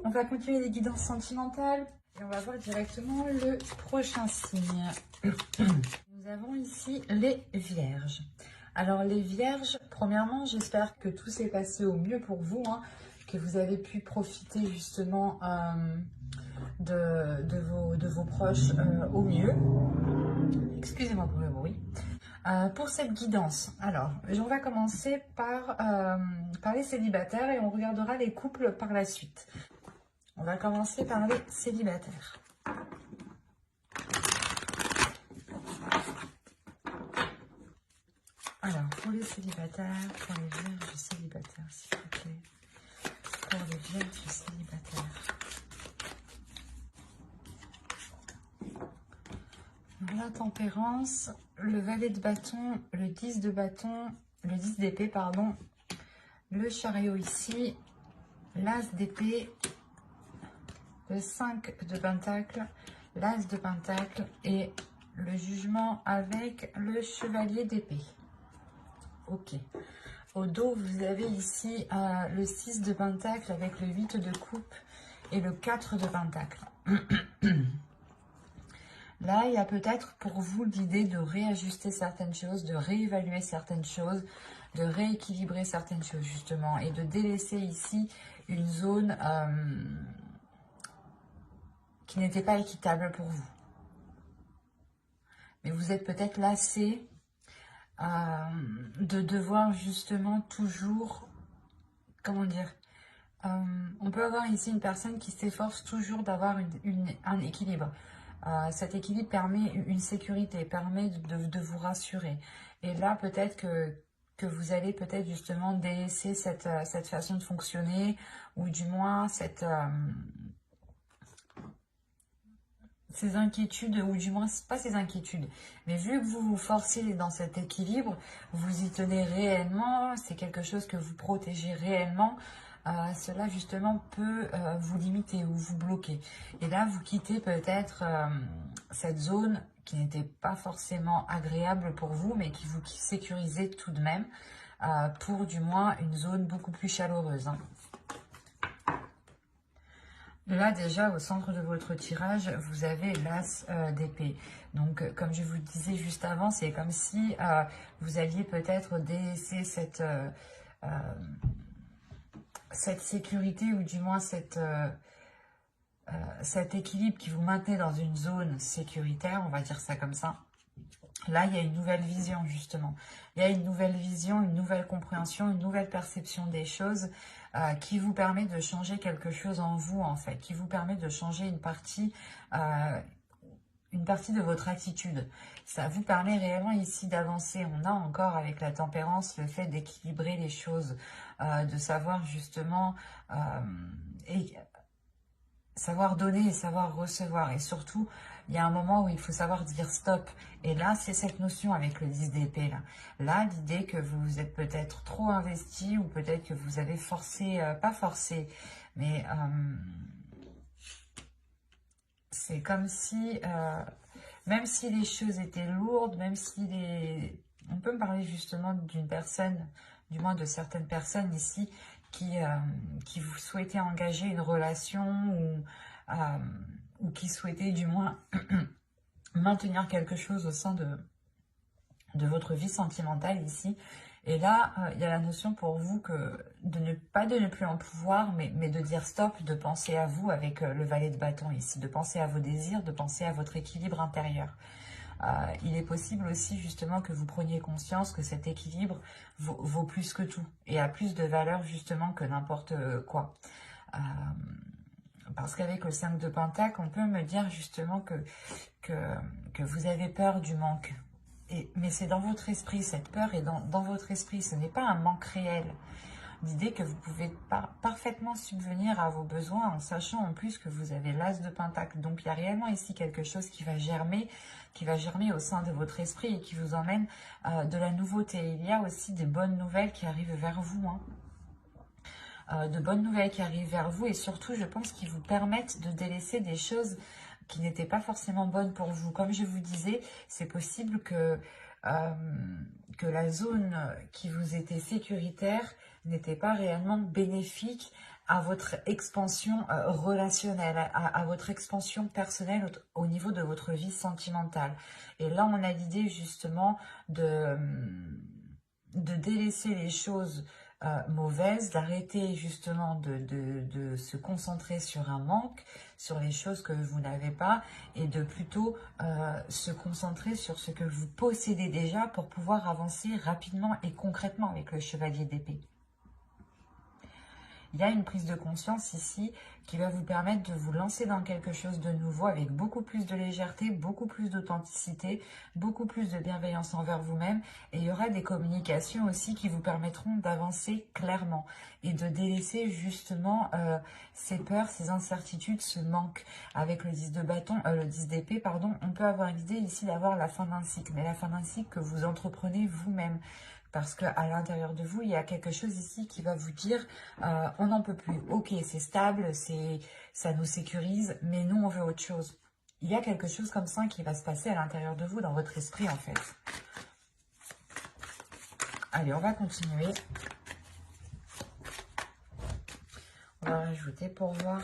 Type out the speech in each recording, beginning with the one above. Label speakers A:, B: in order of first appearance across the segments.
A: on va continuer les guidances sentimentales et on va voir directement le prochain signe. Nous avons ici les Vierges. Alors les Vierges, premièrement, j'espère que tout s'est passé au mieux pour vous, hein, que vous avez pu profiter justement de vos proches au mieux. Excusez-moi pour le bruit. Pour cette guidance, alors on va commencer par les célibataires et on regardera les couples par la suite. On va commencer par les célibataires. Alors, pour les célibataires, pour les vierges célibataires, s'il vous plaît. Pour les vierges célibataires. La tempérance, le valet de bâton, le 10 de bâton, le 10 d'épée, pardon, le chariot ici, l'as d'épée, le 5 de pentacle, l'as de pentacle et le jugement avec le chevalier d'épée. Ok. Au dos, vous avez ici le 6 de pentacle avec le 8 de coupe et le 4 de pentacle. Là, il y a peut-être pour vous l'idée de réajuster certaines choses, de réévaluer certaines choses, de rééquilibrer certaines choses justement et de délaisser ici une zone qui n'était pas équitable pour vous. Mais vous êtes peut-être lassé de devoir justement toujours, comment dire, on peut avoir ici une personne qui s'efforce toujours d'avoir un équilibre. Cet équilibre permet une sécurité, permet de vous rassurer. Et là, peut-être que vous allez peut-être justement délaisser cette façon de fonctionner, ou du moins ces inquiétudes, ou du moins, pas ces inquiétudes, mais vu que vous vous forcez dans cet équilibre, vous y tenez réellement, c'est quelque chose que vous protégez réellement, cela justement peut vous limiter ou vous bloquer. Et là, vous quittez peut-être cette zone qui n'était pas forcément agréable pour vous, mais qui vous sécurisait tout de même, pour du moins une zone beaucoup plus chaleureuse, hein. Là, déjà, au centre de votre tirage, vous avez l'as d'épée. Donc, comme je vous disais juste avant, c'est comme si vous alliez peut-être délaisser cette sécurité, ou du moins cet équilibre qui vous maintenait dans une zone sécuritaire, on va dire ça comme ça. Là, il y a une nouvelle vision, justement. Il y a une nouvelle vision, une nouvelle compréhension, une nouvelle perception des choses qui vous permet de changer quelque chose en vous, en fait, qui vous permet de changer une partie de votre attitude. Ça vous permet réellement ici d'avancer. On a encore avec la tempérance le fait d'équilibrer les choses, de savoir justement savoir donner et savoir recevoir. Et surtout, il y a un moment où il faut savoir dire stop. Et là, c'est cette notion avec le 10 d'épée. Là, l'idée que vous êtes peut-être trop investi, ou peut-être que vous avez forcé, pas forcé, mais c'est comme si, même si les choses étaient lourdes, même si on peut me parler justement d'une personne, du moins de certaines personnes ici, qui vous souhaitaient engager une relation, ou qui souhaitaient du moins maintenir quelque chose au sein de votre vie sentimentale ici. Et là, il y a la notion pour vous de ne plus en pouvoir, mais de dire stop, de penser à vous avec le valet de bâton ici, de penser à vos désirs, de penser à votre équilibre intérieur. Il est possible aussi justement que vous preniez conscience que cet équilibre vaut plus que tout et a plus de valeur justement que n'importe quoi. Parce qu'avec le 5 de Pentacle, on peut me dire justement que vous avez peur du manque. Mais c'est dans votre esprit, cette peur est dans votre esprit, ce n'est pas un manque réel. L'idée que vous pouvez parfaitement subvenir à vos besoins en sachant en plus que vous avez l'as de Pentacle. Donc il y a réellement ici quelque chose qui va germer au sein de votre esprit et qui vous emmène de la nouveauté. Il y a aussi des bonnes nouvelles qui arrivent vers vous, hein. De bonnes nouvelles qui arrivent vers vous, et surtout je pense qu'ils vous permettent de délaisser des choses qui n'étaient pas forcément bonnes pour vous. Comme je vous disais, c'est possible que la zone qui vous était sécuritaire n'était pas réellement bénéfique à votre expansion relationnelle, à votre expansion personnelle au niveau de votre vie sentimentale. Et là, on a l'idée justement de délaisser les choses mauvaises, d'arrêter justement de se concentrer sur un manque, sur les choses que vous n'avez pas, et de plutôt se concentrer sur ce que vous possédez déjà pour pouvoir avancer rapidement et concrètement avec le chevalier d'épée. Il y a une prise de conscience ici qui va vous permettre de vous lancer dans quelque chose de nouveau avec beaucoup plus de légèreté, beaucoup plus d'authenticité, beaucoup plus de bienveillance envers vous-même. Et il y aura des communications aussi qui vous permettront d'avancer clairement et de délaisser justement ces peurs, ces incertitudes, ce manque. Avec le 10 de bâton, le 10 d'épée, pardon, on peut avoir l'idée ici d'avoir la fin d'un cycle, mais la fin d'un cycle que vous entreprenez vous-même. Parce qu'à l'intérieur de vous, il y a quelque chose ici qui va vous dire on n'en peut plus. Ok, c'est stable, ça nous sécurise, mais nous, on veut autre chose. Il y a quelque chose comme ça qui va se passer à l'intérieur de vous, dans votre esprit, en fait. Allez, on va continuer. On va rajouter pour voir.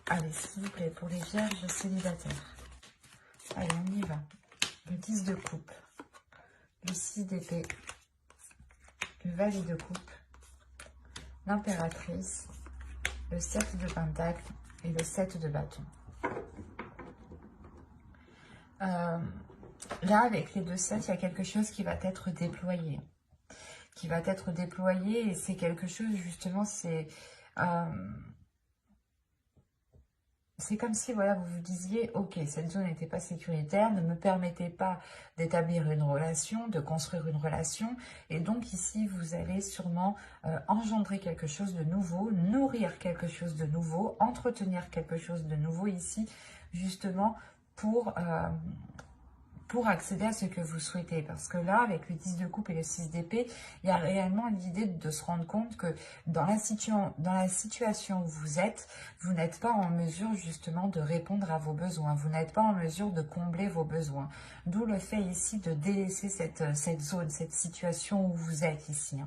A: Allez, s'il vous plaît, pour les vierges célibataires. Allez, on y va. Le 10 de coupe. Le 6 d'épée. Le valet de coupe, l'impératrice, le 7 de pentacle et le 7 de bâton. Là, avec les deux 7, il y a quelque chose qui va être déployé. Et c'est quelque chose, justement, c'est comme si, voilà, vous vous disiez, ok, cette zone n'était pas sécuritaire, ne me permettait pas d'établir une relation, de construire une relation. Et donc ici, vous allez sûrement engendrer quelque chose de nouveau, nourrir quelque chose de nouveau, entretenir quelque chose de nouveau ici, justement, pour accéder à ce que vous souhaitez. Parce que là, avec le 10 de coupe et le 6 d'épée, il y a réellement l'idée de se rendre compte que dans la situation où vous n'êtes pas en mesure justement de répondre à vos besoins. Vous n'êtes pas en mesure de combler vos besoins. D'où le fait ici de délaisser cette zone, cette situation où vous êtes ici.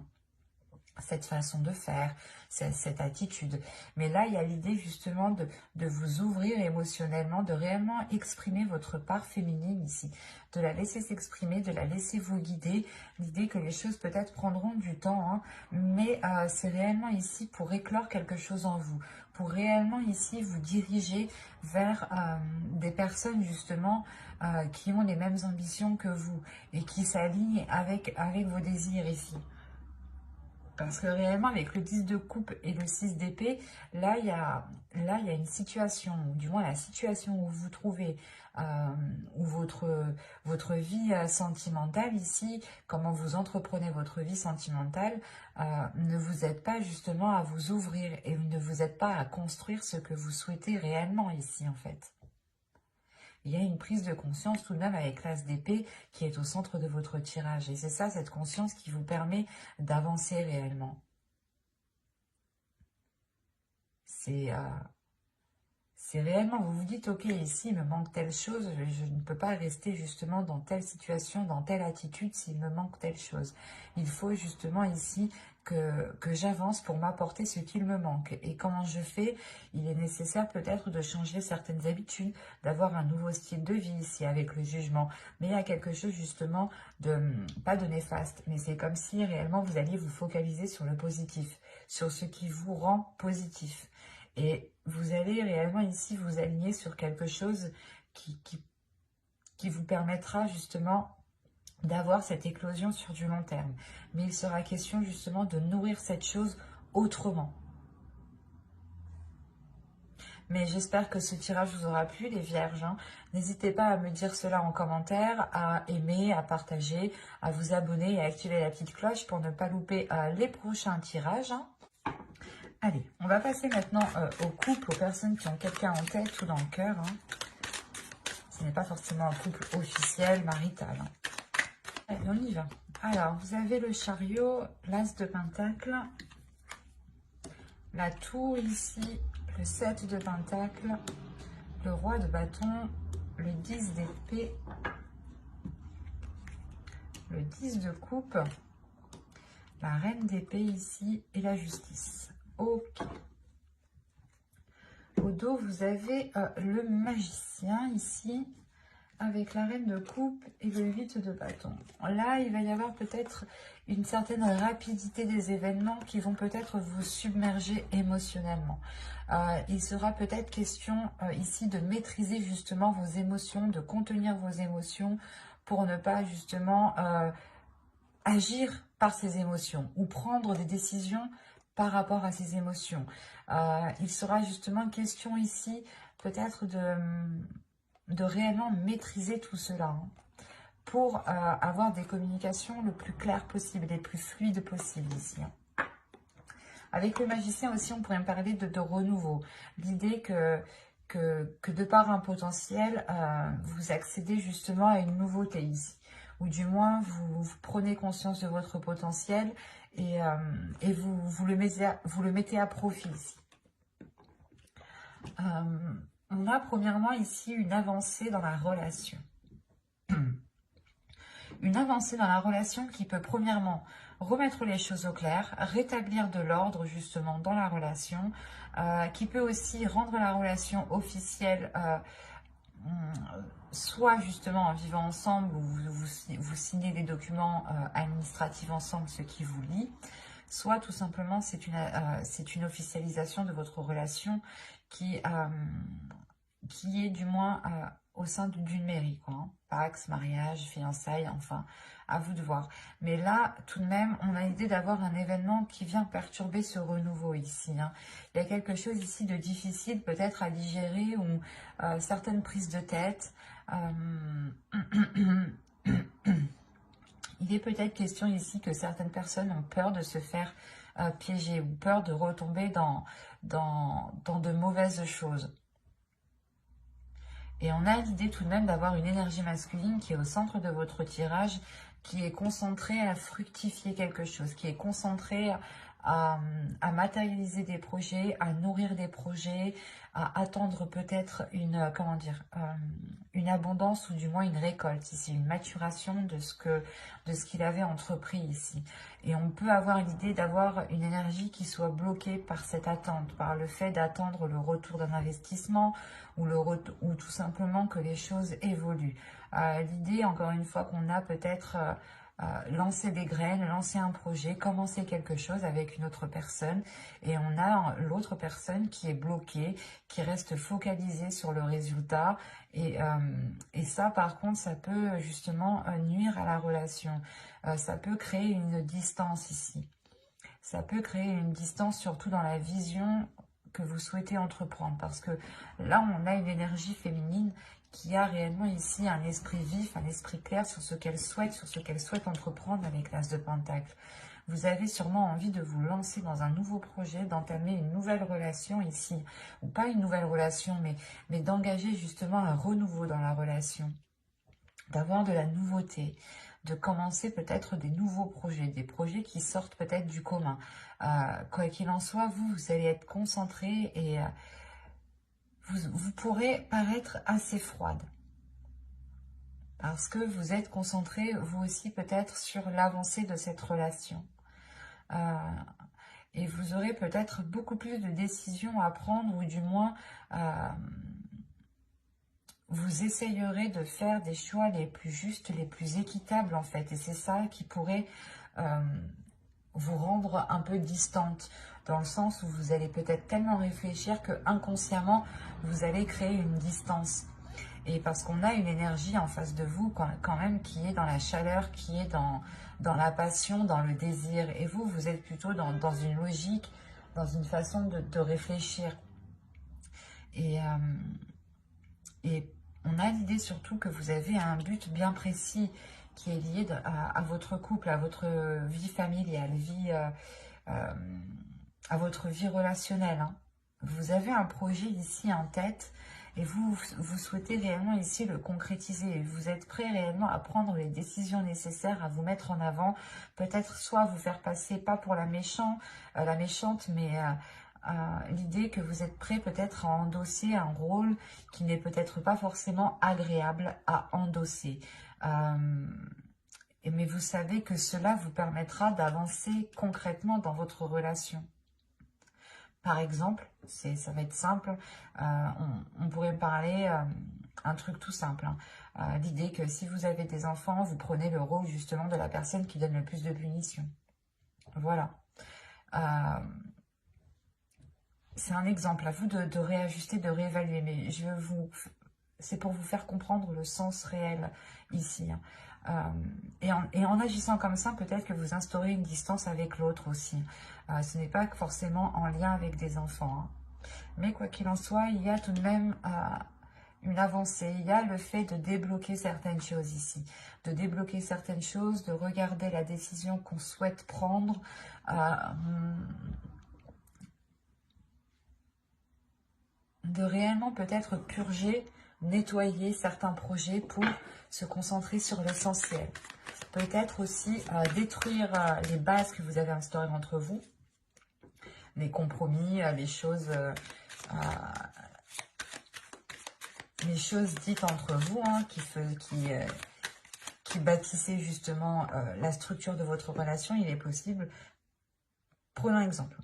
A: Cette façon de faire, cette attitude. Mais là, il y a l'idée justement de vous ouvrir émotionnellement, de réellement exprimer votre part féminine ici, de la laisser s'exprimer, de la laisser vous guider. L'idée que les choses peut-être prendront du temps, hein, mais c'est réellement ici pour éclore quelque chose en vous, pour réellement ici vous diriger vers des personnes justement qui ont les mêmes ambitions que vous et qui s'alignent avec vos désirs ici. Parce que réellement, avec le 10 de coupe et le 6 d'épée, là, il y a une situation, du moins la situation où vous vous trouvez, où votre vie sentimentale ici, comment vous entreprenez votre vie sentimentale, ne vous aide pas justement à vous ouvrir et ne vous aide pas à construire ce que vous souhaitez réellement ici, en fait. Il y a une prise de conscience tout de même avec l'as d'épée qui est au centre de votre tirage. Et c'est ça, cette conscience qui vous permet d'avancer réellement. C'est réellement, vous vous dites, ok, ici, il me manque telle chose, je ne peux pas rester justement dans telle situation, dans telle attitude s'il me manque telle chose. Il faut justement ici que j'avance pour m'apporter ce qu'il me manque. Et comment je fais? Il est nécessaire peut-être de changer certaines habitudes, d'avoir un nouveau style de vie ici avec le jugement. Mais il y a quelque chose justement pas de néfaste, mais c'est comme si réellement vous alliez vous focaliser sur le positif, sur ce qui vous rend positif. Et vous allez réellement ici vous aligner sur quelque chose qui vous permettra justement d'avoir cette éclosion sur du long terme. Mais il sera question justement de nourrir cette chose autrement. Mais j'espère que ce tirage vous aura plu, les vierges. Hein. N'hésitez pas à me dire cela en commentaire, à aimer, à partager, à vous abonner et à activer la petite cloche pour ne pas louper les prochains tirages. Hein. Allez, on va passer maintenant aux couples, aux personnes qui ont quelqu'un en tête ou dans le cœur. Hein. Ce n'est pas forcément un couple officiel, marital. Hein. Allez, on y va. Alors, vous avez le chariot, l'as de pentacle, la tour ici, le 7 de pentacle, le roi de bâton, le 10 d'épée, le 10 de coupe, la reine d'épée ici et la justice. Ok. au dos, vous avez le magicien ici, avec la reine de coupe et le 8 de bâton. Là, il va y avoir peut-être une certaine rapidité des événements qui vont peut-être vous submerger émotionnellement. Il sera peut-être question ici de maîtriser justement vos émotions, de contenir vos émotions pour ne pas justement agir par ces émotions ou prendre des décisions par rapport à ces émotions. Il sera justement question ici peut-être de réellement maîtriser tout cela hein, pour avoir des communications le plus claires possible, les plus fluides possible ici. Hein. Avec le magicien aussi, on pourrait me parler de renouveau. L'idée que de par un potentiel, vous accédez justement à une nouveauté ici. Ou du moins, vous prenez conscience de votre potentiel et vous le mettez à profit ici. On a premièrement ici une avancée dans la relation. Une avancée dans la relation qui peut premièrement remettre les choses au clair, rétablir de l'ordre justement dans la relation, qui peut aussi rendre la relation officielle, soit justement en vivant ensemble, où vous signez des documents administratifs ensemble, ce qui vous lie, soit tout simplement c'est une officialisation de votre relation qui est du moins au sein d'une mairie, quoi. Hein. Pax, mariage, fiançailles, enfin, à vous de voir. Mais là, tout de même, on a l'idée d'avoir un événement qui vient perturber ce renouveau ici. Hein. Il y a quelque chose ici de difficile peut-être à digérer ou certaines prises de tête. Il est peut-être question ici que certaines personnes ont peur de se faire piéger ou peur de retomber dans de mauvaises choses. Et on a l'idée tout de même d'avoir une énergie masculine qui est au centre de votre tirage, qui est concentrée à fructifier quelque chose, qui est concentrée à matérialiser des projets, à nourrir des projets, à attendre peut-être une, comment dire, une abondance ou du moins une récolte ici, une maturation de ce qu'il avait entrepris ici. Et on peut avoir l'idée d'avoir une énergie qui soit bloquée par cette attente, par le fait d'attendre le retour d'un investissement ou tout simplement que les choses évoluent. L'idée, encore une fois, qu'on a peut-être lancer des graines, lancer un projet, commencer quelque chose avec une autre personne et on a l'autre personne qui est bloquée, qui reste focalisée sur le résultat et ça par contre ça peut justement nuire à la relation, ça peut créer une distance ici, ça peut créer une distance surtout dans la vision que vous souhaitez entreprendre parce que là on a une énergie féminine qui a réellement ici un esprit vif, un esprit clair sur ce qu'elle souhaite entreprendre avec l'As de Pentacle. Vous avez sûrement envie de vous lancer dans un nouveau projet, d'entamer une nouvelle relation ici, ou pas une nouvelle relation, mais d'engager justement un renouveau dans la relation, d'avoir de la nouveauté, de commencer peut-être des nouveaux projets, des projets qui sortent peut-être du commun. Quoi qu'il en soit, vous allez être concentré et vous pourrez paraître assez froide parce que vous êtes concentré vous aussi peut-être sur l'avancée de cette relation et vous aurez peut-être beaucoup plus de décisions à prendre ou du moins vous essayerez de faire des choix les plus justes, les plus équitables en fait et c'est ça qui pourrait vous rendre un peu distante dans le sens où vous allez peut-être tellement réfléchir que inconsciemment vous allez créer une distance et parce qu'on a une énergie en face de vous quand même qui est dans la chaleur, qui est dans la passion, dans le désir et vous êtes plutôt dans une logique, dans une façon de réfléchir et on a l'idée surtout que vous avez un but bien précis qui est lié à votre couple, à votre vie familiale, à votre vie relationnelle. Hein. Vous avez un projet ici en tête et vous souhaitez réellement ici le concrétiser. Vous êtes prêt réellement à prendre les décisions nécessaires, à vous mettre en avant, peut-être soit vous faire passer, pas pour la méchante, mais l'idée que vous êtes prêt peut-être à endosser un rôle qui n'est peut-être pas forcément agréable à endosser. Mais vous savez que cela vous permettra d'avancer concrètement dans votre relation. Par exemple, ça va être simple, on pourrait parler un truc tout simple, hein. L'idée que si vous avez des enfants, vous prenez le rôle justement de la personne qui donne le plus de punitions. Voilà. C'est un exemple, à vous de réajuster, de réévaluer, mais c'est pour vous faire comprendre le sens réel ici, hein. Et en agissant comme ça, peut-être que vous instaurez une distance avec l'autre aussi. Ce n'est pas forcément en lien avec des enfants, hein. Mais quoi qu'il en soit, il y a tout de même une avancée. Il y a le fait de débloquer certaines choses ici. De débloquer certaines choses, de regarder la décision qu'on souhaite prendre. De réellement peut-être purger, nettoyer certains projets pour se concentrer sur l'essentiel. Peut-être aussi détruire les bases que vous avez instaurées entre vous, les compromis, les choses dites entre vous, hein, qui bâtissaient justement la structure de votre relation. Il est possible, prenons un exemple,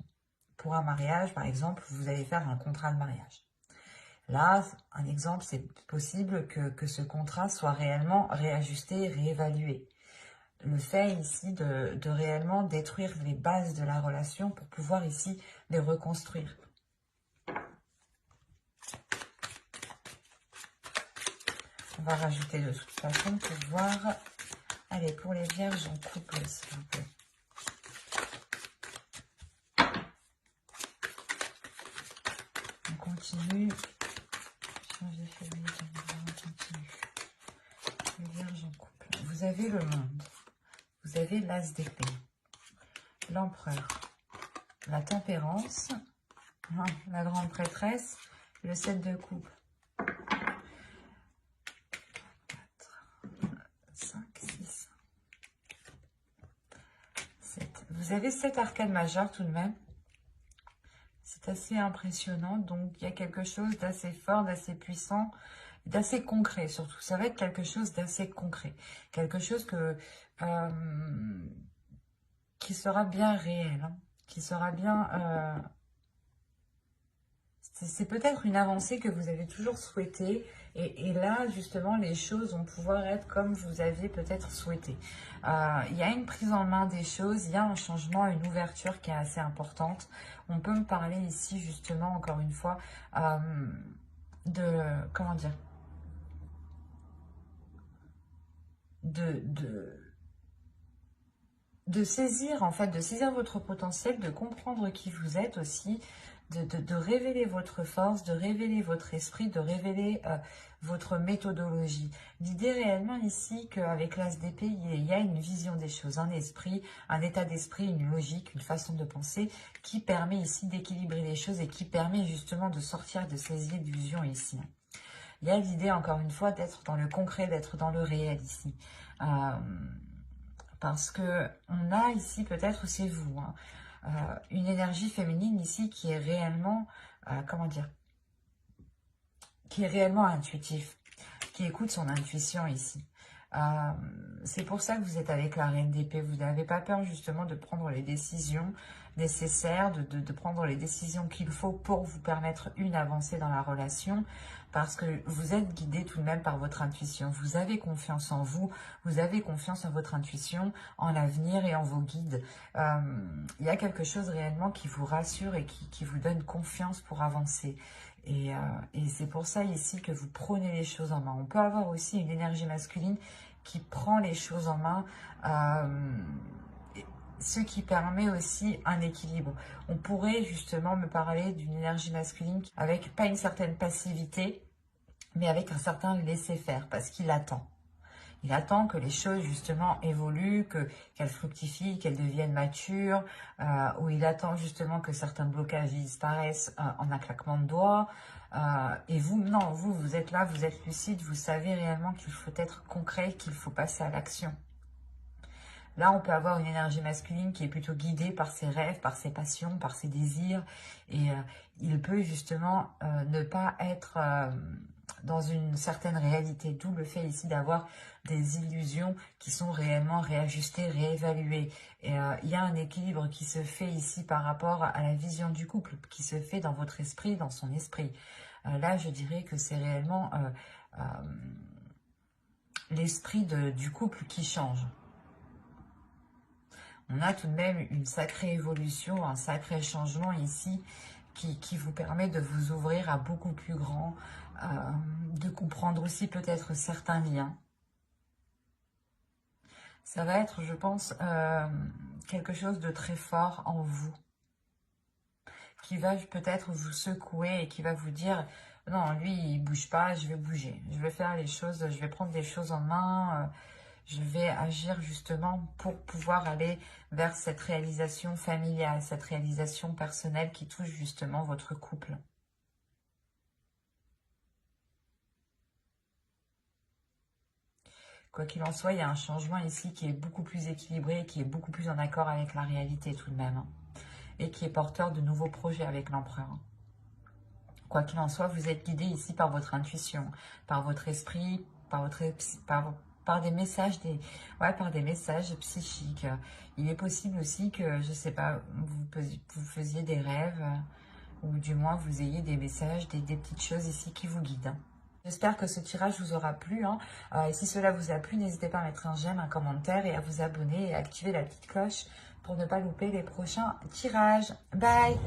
A: pour un mariage par exemple, vous allez faire un contrat de mariage. Là, un exemple, c'est possible que ce contrat soit réellement réajusté, réévalué. Le fait ici de réellement détruire les bases de la relation pour pouvoir ici les reconstruire. On va rajouter de toute façon pour voir. Allez, pour les vierges en couple, s'il vous plaît. On continue. Les vierges en couple. Vous avez le monde. Vous avez l'as d'épée. L'empereur. La tempérance. La grande prêtresse. Le 7 de coupe. 5, 6, 7. Vous avez 7 arcades majeures tout de même. C'est assez impressionnant. Donc, il y a quelque chose d'assez fort, d'assez puissant, d'assez concret surtout. Ça va être quelque chose d'assez concret. Quelque chose qui sera bien réel. Hein, qui sera bien... c'est peut-être une avancée que vous avez toujours souhaitée. Et là, justement, les choses vont pouvoir être comme vous aviez peut-être souhaité. Il y a une prise en main des choses, il y a un changement, une ouverture qui est assez importante. On peut me parler ici, justement, encore une fois, comment dire, de saisir, en fait, de saisir votre potentiel, de comprendre qui vous êtes aussi, de révéler votre force, de révéler votre esprit, de révéler votre méthodologie. L'idée réellement ici qu'avec l'as d'épée, il y a une vision des choses, un esprit, un état d'esprit, une logique, une façon de penser qui permet ici d'équilibrer les choses et qui permet justement de sortir de ces illusions ici. Il y a l'idée, encore une fois, d'être dans le concret, d'être dans le réel ici. Parce que on a ici, peut-être c'est vous, hein, une énergie féminine ici qui est réellement, comment dire, qui est réellement intuitif, qui écoute son intuition ici. C'est pour ça que vous êtes avec la reine d'épée. Vous n'avez pas peur justement de prendre les décisions nécessaires, de prendre les décisions qu'il faut pour vous permettre une avancée dans la relation, parce que vous êtes guidé tout de même par votre intuition. Vous avez confiance en vous, vous avez confiance en votre intuition, en l'avenir et en vos guides. Il y a quelque chose réellement qui vous rassure et qui vous donne confiance pour avancer. Et c'est pour ça ici que vous prenez les choses en main. On peut avoir aussi une énergie masculine qui prend les choses en main, ce qui permet aussi un équilibre. On pourrait justement me parler d'une énergie masculine avec pas une certaine passivité, mais avec un certain laisser-faire, parce qu'il attend. Il attend que les choses, justement, évoluent, qu'elles fructifient, qu'elles deviennent matures, ou il attend justement que certains blocages disparaissent en un claquement de doigts. Et vous, non, vous êtes là, vous êtes lucide, vous savez réellement qu'il faut être concret, qu'il faut passer à l'action. Là, on peut avoir une énergie masculine qui est plutôt guidée par ses rêves, par ses passions, par ses désirs. Et il peut justement ne pas être dans une certaine réalité. D'où le fait ici d'avoir des illusions qui sont réellement réajustées, réévaluées. Et il y a un équilibre qui se fait ici par rapport à la vision du couple, qui se fait dans votre esprit, dans son esprit. Là, je dirais que c'est réellement l'esprit du couple qui change. On a tout de même une sacrée évolution, un sacré changement ici qui vous permet de vous ouvrir à beaucoup plus grand, de comprendre aussi peut-être certains liens. Ça va être, je pense, quelque chose de très fort en vous, qui va peut-être vous secouer et qui va vous dire « Non, lui, il bouge pas, je vais bouger. Je vais faire les choses, je vais prendre les choses en main. Je vais agir justement pour pouvoir aller vers cette réalisation familiale, cette réalisation personnelle qui touche justement votre couple. » Quoi qu'il en soit, il y a un changement ici qui est beaucoup plus équilibré, qui est beaucoup plus en accord avec la réalité tout de même. Hein, et qui est porteur de nouveaux projets avec l'empereur. Quoi qu'il en soit, vous êtes guidé ici par votre intuition, par votre esprit, par des messages, par des messages psychiques. Il est possible aussi que, je ne sais pas, vous faisiez des rêves, ou du moins vous ayez des messages, des petites choses ici qui vous guident. J'espère que ce tirage vous aura plu. Hein. Et si cela vous a plu, n'hésitez pas à mettre un j'aime, un commentaire et à vous abonner et à activer la petite cloche pour ne pas louper les prochains tirages. Bye!